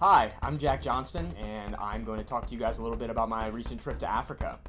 Hi, I'm Jack Johnston, and I'm going to talk to you guys a little bit about my recent trip to Africa.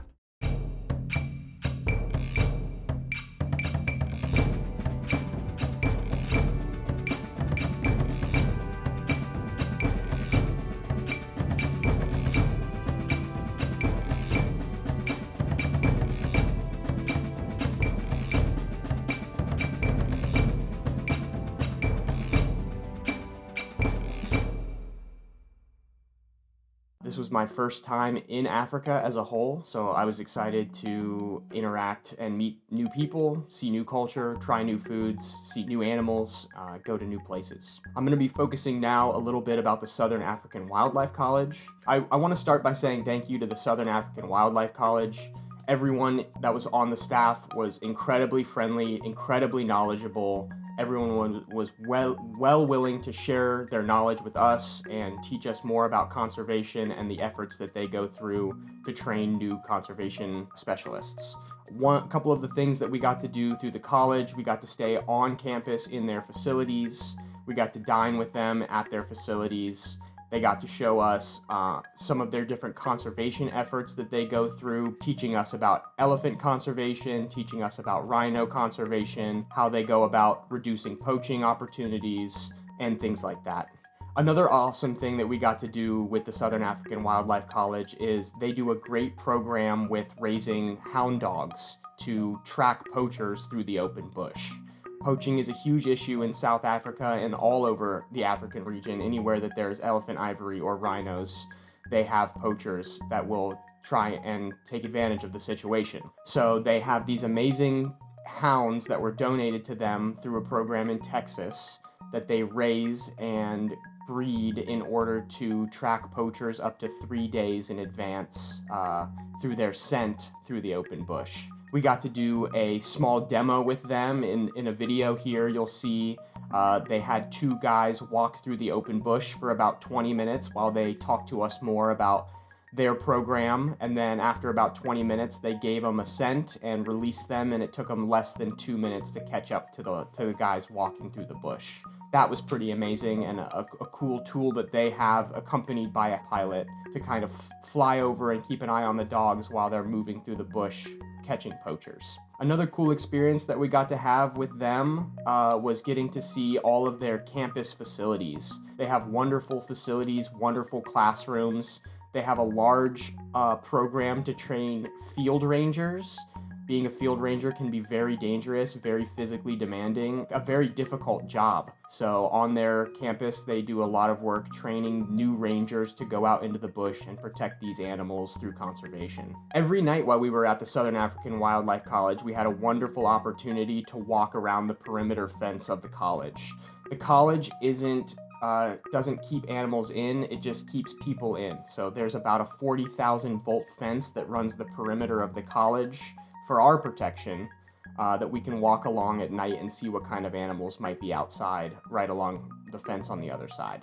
This was my first time in Africa as a whole, so I was excited to interact and meet new people, see new culture, try new foods, see new animals, go to new places. I'm going to be focusing now a little bit about the Southern African Wildlife College. I want to start by saying thank you to the Southern African Wildlife College. Everyone that was on the staff was incredibly friendly, incredibly knowledgeable. Everyone was well willing to share their knowledge with us and teach us more about conservation and the efforts that they go through to train new conservation specialists. A couple of the things that we got to do through the college, we got to stay on campus in their facilities. We got to dine with them at their facilities. They got to show us some of their different conservation efforts that they go through, teaching us about elephant conservation, teaching us about rhino conservation, how they go about reducing poaching opportunities, and things like that. Another awesome thing that we got to do with the Southern African Wildlife College is they do a great program with raising hound dogs to track poachers through the open bush. Poaching is a huge issue in South Africa and all over the African region. Anywhere that there's elephant ivory or rhinos, they have poachers that will try and take advantage of the situation. So they have these amazing hounds that were donated to them through a program in Texas that they raise and breed in order to track poachers up to 3 days in advance through their scent through the open bush. We got to do a small demo with them in a video here. You'll see they had two guys walk through the open bush for about 20 minutes while they talked to us more about their program. And then after about 20 minutes, they gave them a scent and released them, and it took them less than 2 minutes to catch up to the guys walking through the bush. That was pretty amazing and a cool tool that they have accompanied by a pilot to kind of fly over and keep an eye on the dogs while they're moving through the bush catching poachers. Another cool experience that we got to have with them was getting to see all of their campus facilities. They have wonderful facilities, wonderful classrooms. They have a large program to train field rangers. Being a field ranger can be very dangerous, very physically demanding, a very difficult job. So on their campus, they do a lot of work training new rangers to go out into the bush and protect these animals through conservation. Every night while we were at the Southern African Wildlife College, we had a wonderful opportunity to walk around the perimeter fence of the college. The college doesn't keep animals in, it just keeps people in. So there's about a 40,000 volt fence that runs the perimeter of the college for our protection, that we can walk along at night and see what kind of animals might be outside right along the fence on the other side.